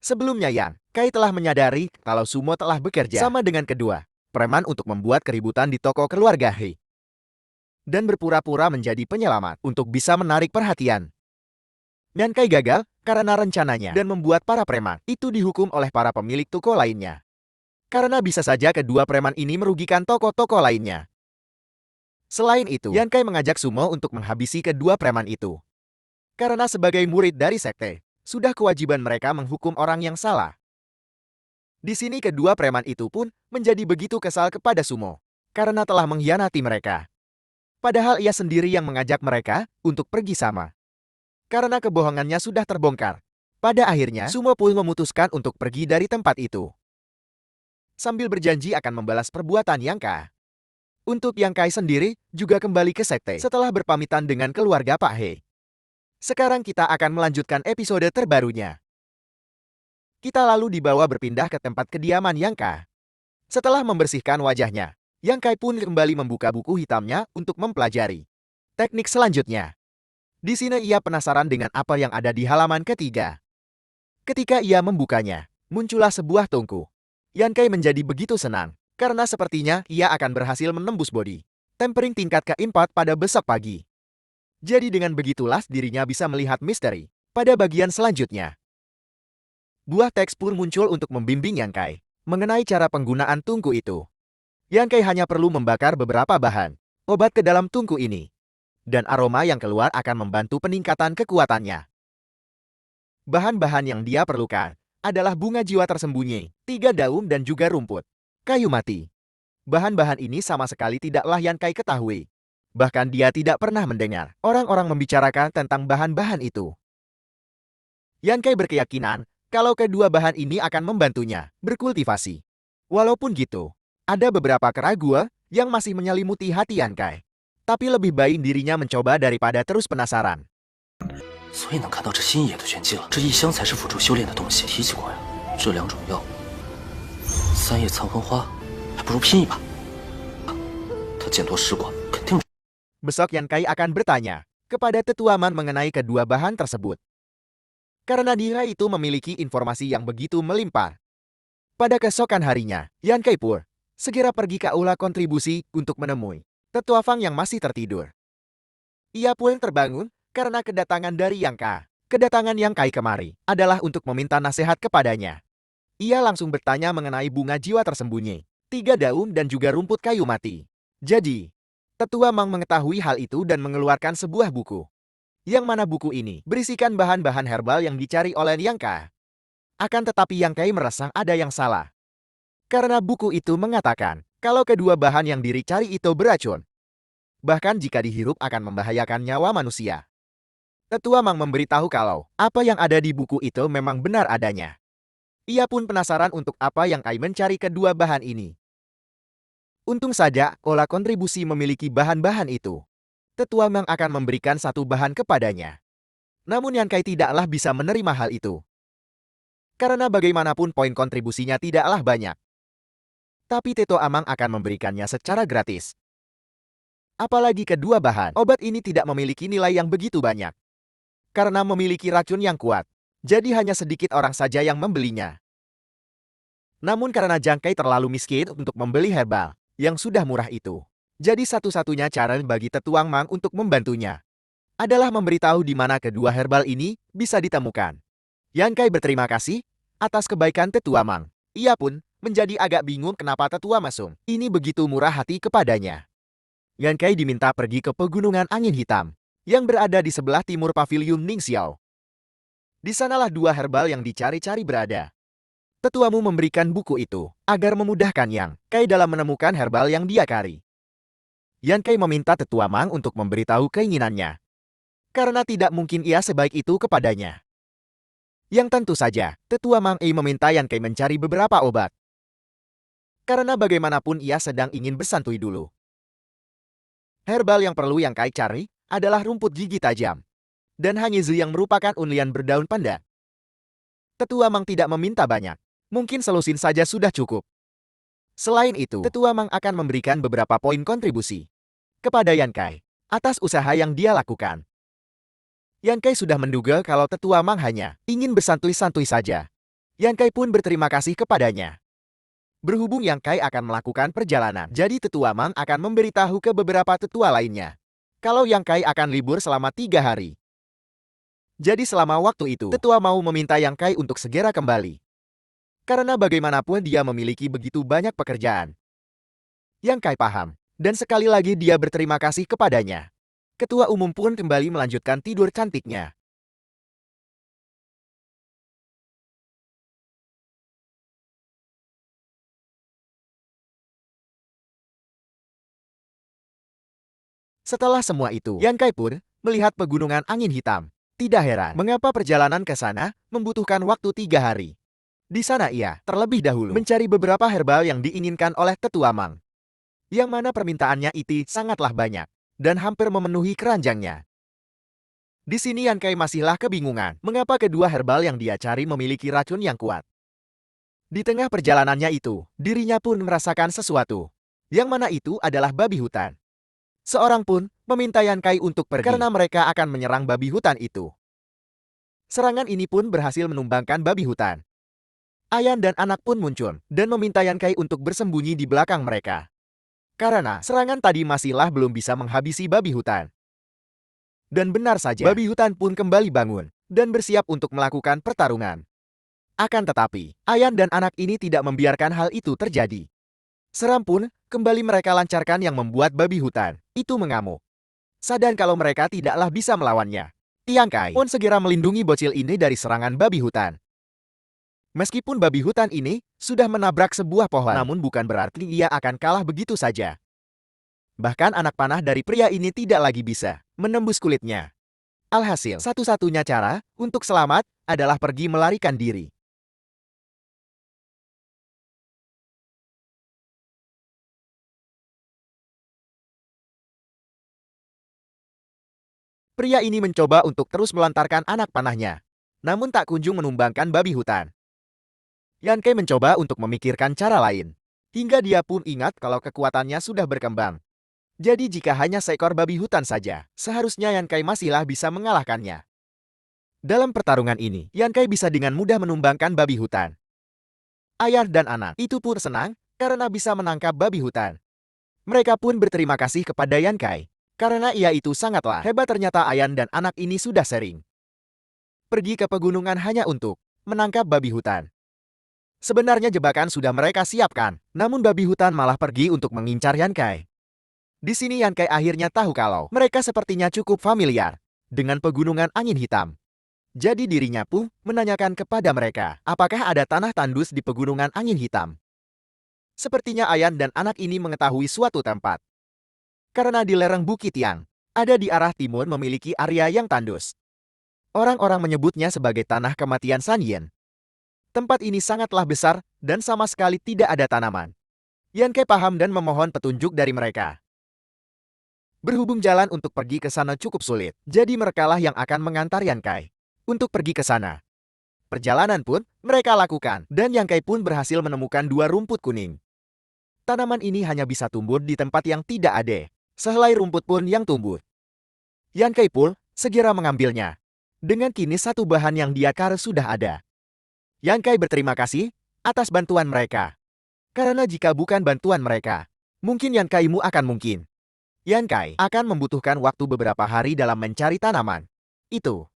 Sebelumnya Yang Kai telah menyadari kalau Sumo telah bekerja sama dengan kedua preman untuk membuat keributan di toko keluarga He. Dan berpura-pura menjadi penyelamat untuk bisa menarik perhatian. Yan Kai gagal karena rencananya dan membuat para preman itu dihukum oleh para pemilik toko lainnya. Karena bisa saja kedua preman ini merugikan toko-toko lainnya. Selain itu, Yan Kai mengajak Sumo untuk menghabisi kedua preman itu. Karena sebagai murid dari sekte, sudah kewajiban mereka menghukum orang yang salah. Di sini kedua preman itu pun menjadi begitu kesal kepada Sumo karena telah mengkhianati mereka. Padahal ia sendiri yang mengajak mereka untuk pergi sama. Karena kebohongannya sudah terbongkar. Pada akhirnya, Sumo pun memutuskan untuk pergi dari tempat itu. Sambil berjanji akan membalas perbuatan Yang Kai. Untuk Yang Kai sendiri juga kembali ke sekte setelah berpamitan dengan keluarga Pak He. Sekarang kita akan melanjutkan episode terbarunya. Kita lalu dibawa berpindah ke tempat kediaman Yang Kai. Setelah membersihkan wajahnya, Yang Kai pun kembali membuka buku hitamnya untuk mempelajari teknik selanjutnya. Di sini ia penasaran dengan apa yang ada di halaman ketiga. Ketika ia membukanya, muncullah sebuah tungku. Yan Kai menjadi begitu senang, karena sepertinya ia akan berhasil menembus body tempering tingkat ke-4 pada besok pagi. Jadi dengan begitulah dirinya bisa melihat misteri pada bagian selanjutnya. Buah teks pun muncul untuk membimbing Yan Kai mengenai cara penggunaan tungku itu. Yan Kai hanya perlu membakar beberapa bahan obat ke dalam tungku ini. Dan aroma yang keluar akan membantu peningkatan kekuatannya. Bahan-bahan yang dia perlukan adalah bunga jiwa tersembunyi, 3 daun dan juga rumput kayu mati. Bahan-bahan ini sama sekali tidaklah Yan Kai ketahui. Bahkan dia tidak pernah mendengar orang-orang membicarakan tentang bahan-bahan itu. Yan Kai berkeyakinan kalau kedua bahan ini akan membantunya berkultivasi. Walaupun gitu, ada beberapa keraguan yang masih menyelimuti hati Yan Kai. Tapi lebih baik dirinya mencoba daripada terus penasaran. 所以能看到这新野的玄机了。这一箱才是辅助修炼的东西。提起过呀，这2种药，3叶藏魂花，还不如拼一把。他见多识广，肯定。Besok Yan Kai akan bertanya kepada Tetua Man mengenai kedua bahan tersebut. Karena dia itu memiliki informasi yang begitu melimpah. Pada keesokan harinya, Yan Kai pun segera pergi ke aula kontribusi untuk menemui Tetua Fang yang masih tertidur. Ia pun terbangun karena kedatangan dari Yang Kai. Kedatangan Yang Kai kemari adalah untuk meminta nasihat kepadanya. Ia langsung bertanya mengenai bunga jiwa tersembunyi, 3 daun dan juga rumput kayu mati. Jadi, Tetua Mang mengetahui hal itu dan mengeluarkan sebuah buku. Yang mana buku ini berisikan bahan-bahan herbal yang dicari oleh Yang Kai. Akan tetapi Yang Kai merasa ada yang salah. Karena buku itu mengatakan kalau kedua bahan yang dicari itu beracun. Bahkan jika dihirup akan membahayakan nyawa manusia. Tetua Mang memberitahu kalau apa yang ada di buku itu memang benar adanya. Ia pun penasaran untuk apa yang Kai mencari kedua bahan ini. Untung saja olah kontribusi memiliki bahan-bahan itu. Tetua Mang akan memberikan satu bahan kepadanya. Namun Yan Kai tidaklah bisa menerima hal itu. Karena bagaimanapun poin kontribusinya tidaklah banyak. Tapi Tetua Mang akan memberikannya secara gratis. Apalagi kedua bahan obat ini tidak memiliki nilai yang begitu banyak. Karena memiliki racun yang kuat, jadi hanya sedikit orang saja yang membelinya. Namun karena Yang Kai terlalu miskin untuk membeli herbal yang sudah murah itu, jadi satu-satunya cara bagi Tetua Mang untuk membantunya adalah memberitahu di mana kedua herbal ini bisa ditemukan. Yang Kai berterima kasih atas kebaikan Tetua Mang. Ia pun menjadi agak bingung kenapa Tetua Masung ini begitu murah hati kepadanya. Yan Kai diminta pergi ke Pegunungan Angin Hitam yang berada di sebelah timur pavilion Ningxiao. Di sanalah dua herbal yang dicari-cari berada. Tetuamu memberikan buku itu agar memudahkan Yang Kai dalam menemukan herbal yang dia cari. Yan Kai meminta Tetua Mang untuk memberitahu keinginannya. Karena tidak mungkin ia sebaik itu kepadanya. Yang tentu saja, Tetua Mang meminta Yan Kai mencari beberapa obat. Karena bagaimanapun ia sedang ingin bersantui dulu. Herbal yang perlu Yang Kai cari adalah rumput gigi tajam dan hanyizu yang merupakan unlian berdaun pandan. Tetua Mang tidak meminta banyak, mungkin selusin saja sudah cukup. Selain itu, Tetua Mang akan memberikan beberapa poin kontribusi kepada Yan Kai atas usaha yang dia lakukan. Yan Kai sudah menduga kalau Tetua Mang hanya ingin bersantui-santui saja. Yan Kai pun berterima kasih kepadanya. Berhubung Yang Kai akan melakukan perjalanan, jadi Tetua Mang akan memberitahu ke beberapa tetua lainnya kalau Yang Kai akan libur selama 3 hari. Jadi selama waktu itu, tetua mau meminta Yang Kai untuk segera kembali. Karena bagaimanapun dia memiliki begitu banyak pekerjaan. Yang Kai paham, dan sekali lagi dia berterima kasih kepadanya. Ketua umum pun kembali melanjutkan tidur cantiknya. Setelah semua itu, Yan Kai pun melihat pegunungan angin hitam. Tidak heran mengapa perjalanan ke sana membutuhkan waktu 3 hari. Di sana ia terlebih dahulu mencari beberapa herbal yang diinginkan oleh Tetua Mang. Yang mana permintaannya itu sangatlah banyak dan hampir memenuhi keranjangnya. Di sini Yan Kai masihlah kebingungan mengapa kedua herbal yang dia cari memiliki racun yang kuat. Di tengah perjalanannya itu, dirinya pun merasakan sesuatu. Yang mana itu adalah babi hutan. Seorang pun meminta Yan Kai untuk pergi karena mereka akan menyerang babi hutan itu. Serangan ini pun berhasil menumbangkan babi hutan. Ayan dan anak pun muncul dan meminta Yan Kai untuk bersembunyi di belakang mereka. Karena serangan tadi masihlah belum bisa menghabisi babi hutan. Dan benar saja, babi hutan pun kembali bangun dan bersiap untuk melakukan pertarungan. Akan tetapi, Ayan dan anak ini tidak membiarkan hal itu terjadi. Seram pun kembali mereka lancarkan yang membuat babi hutan itu mengamuk. Sadar kalau mereka tidaklah bisa melawannya. Yang Kai pun segera melindungi bocil ini dari serangan babi hutan. Meskipun babi hutan ini sudah menabrak sebuah pohon, namun bukan berarti ia akan kalah begitu saja. Bahkan anak panah dari pria ini tidak lagi bisa menembus kulitnya. Alhasil, satu-satunya cara untuk selamat adalah pergi melarikan diri. Pria ini mencoba untuk terus melantarkan anak panahnya, namun tak kunjung menumbangkan babi hutan. Yan Kai mencoba untuk memikirkan cara lain, hingga dia pun ingat kalau kekuatannya sudah berkembang. Jadi jika hanya seekor babi hutan saja, seharusnya Yan Kai masihlah bisa mengalahkannya. Dalam pertarungan ini, Yan Kai bisa dengan mudah menumbangkan babi hutan. Ayah dan anak itu pun senang karena bisa menangkap babi hutan. Mereka pun berterima kasih kepada Yan Kai. Karena ia itu sangatlah hebat, ternyata Ayan dan anak ini sudah sering pergi ke pegunungan hanya untuk menangkap babi hutan. Sebenarnya jebakan sudah mereka siapkan, namun babi hutan malah pergi untuk mengincar Yan Kai. Di sini Yan Kai akhirnya tahu kalau mereka sepertinya cukup familiar dengan pegunungan angin hitam. Jadi dirinya pun menanyakan kepada mereka, apakah ada tanah tandus di pegunungan angin hitam. Sepertinya Ayan dan anak ini mengetahui suatu tempat. Karena di lereng bukit yang ada di arah timur memiliki area yang tandus. Orang-orang menyebutnya sebagai tanah kematian San Yin. Tempat ini sangatlah besar dan sama sekali tidak ada tanaman. Yan Kai paham dan memohon petunjuk dari mereka. Berhubung jalan untuk pergi ke sana cukup sulit, jadi merekalah yang akan mengantar Yan Kai untuk pergi ke sana. Perjalanan pun mereka lakukan dan Yan Kai pun berhasil menemukan 2 rumput kuning. Tanaman ini hanya bisa tumbuh di tempat yang tidak ada. Sehelai rumput pun yang tumbuh. Yan Kai pun segera mengambilnya. Dengan kini satu bahan yang dia cari sudah ada. Yan Kai berterima kasih atas bantuan mereka. Karena jika bukan bantuan mereka, mungkin Yan Kai-mu akan mungkin. Yan Kai akan membutuhkan waktu beberapa hari dalam mencari tanaman. Itu.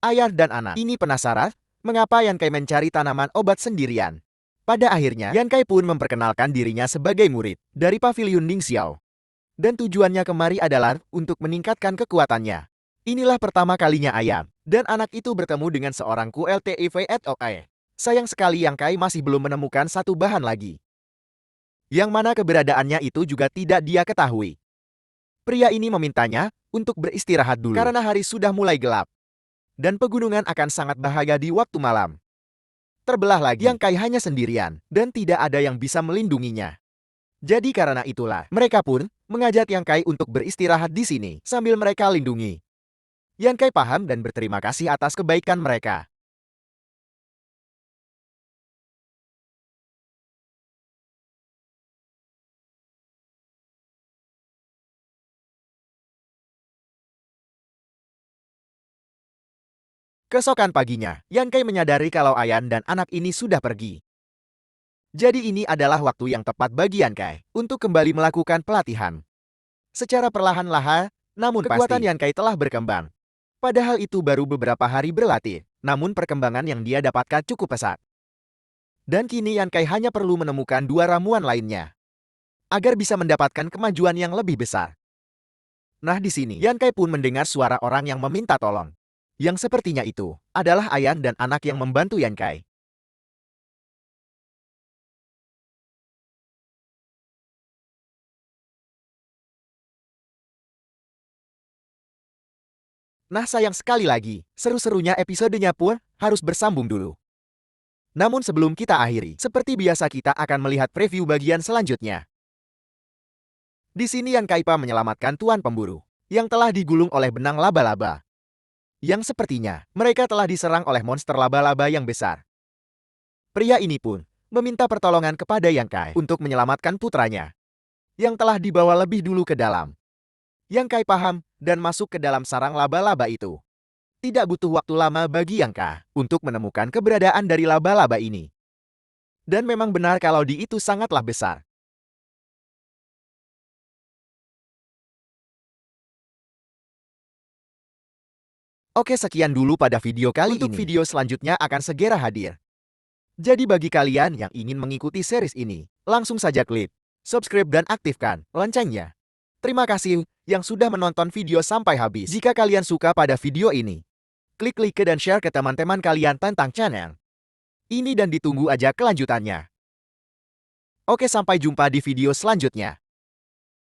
Ayah dan anak ini penasaran mengapa Yan Kai mencari tanaman obat sendirian. Pada akhirnya, Yan Kai pun memperkenalkan dirinya sebagai murid dari Pavilion Ning Xiao. Dan tujuannya kemari adalah untuk meningkatkan kekuatannya. Inilah pertama kalinya Ayam dan anak itu bertemu dengan seorang QLTIV@OE. Sayang sekali Yang Kai masih belum menemukan satu bahan lagi. Yang mana keberadaannya itu juga tidak dia ketahui. Pria ini memintanya untuk beristirahat dulu karena hari sudah mulai gelap. Dan pegunungan akan sangat bahaya di waktu malam. Terbelah lagi, Yang Kai hanya sendirian dan tidak ada yang bisa melindunginya. Jadi karena itulah, mereka pun mengajak Yang Kai untuk beristirahat di sini sambil mereka lindungi. Yang Kai paham dan berterima kasih atas kebaikan mereka. Keesokan paginya, Yan Kai menyadari kalau Ayan dan anak ini sudah pergi. Jadi ini adalah waktu yang tepat bagi Yan Kai untuk kembali melakukan pelatihan. Secara perlahan-lahan, namun kekuatan Yan Kai telah berkembang. Padahal itu baru beberapa hari berlatih, namun perkembangan yang dia dapatkan cukup pesat. Dan kini Yan Kai hanya perlu menemukan 2 ramuan lainnya agar bisa mendapatkan kemajuan yang lebih besar. Nah di sini, Yan Kai pun mendengar suara orang yang meminta tolong. Yang sepertinya itu adalah Ayan dan anak yang membantu Yan Kai. Nah sayang sekali lagi, seru-serunya episodenya pun harus bersambung dulu. Namun sebelum kita akhiri, seperti biasa kita akan melihat preview bagian selanjutnya. Di sini Yan Kaipa menyelamatkan Tuan Pemburu yang telah digulung oleh benang laba-laba. Yang sepertinya mereka telah diserang oleh monster laba-laba yang besar. Pria ini pun meminta pertolongan kepada Yang Kai untuk menyelamatkan putranya yang telah dibawa lebih dulu ke dalam. Yang Kai paham dan masuk ke dalam sarang laba-laba itu. Tidak butuh waktu lama bagi Yang Kai untuk menemukan keberadaan dari laba-laba ini. Dan memang benar kalau di itu sangatlah besar. Oke sekian dulu pada video kali ini. Untuk video selanjutnya akan segera hadir. Jadi bagi kalian yang ingin mengikuti series ini, langsung saja klik subscribe dan aktifkan loncengnya. Terima kasih yang sudah menonton video sampai habis. Jika kalian suka pada video ini, klik like dan share ke teman-teman kalian tentang channel ini dan ditunggu aja kelanjutannya. Oke sampai jumpa di video selanjutnya.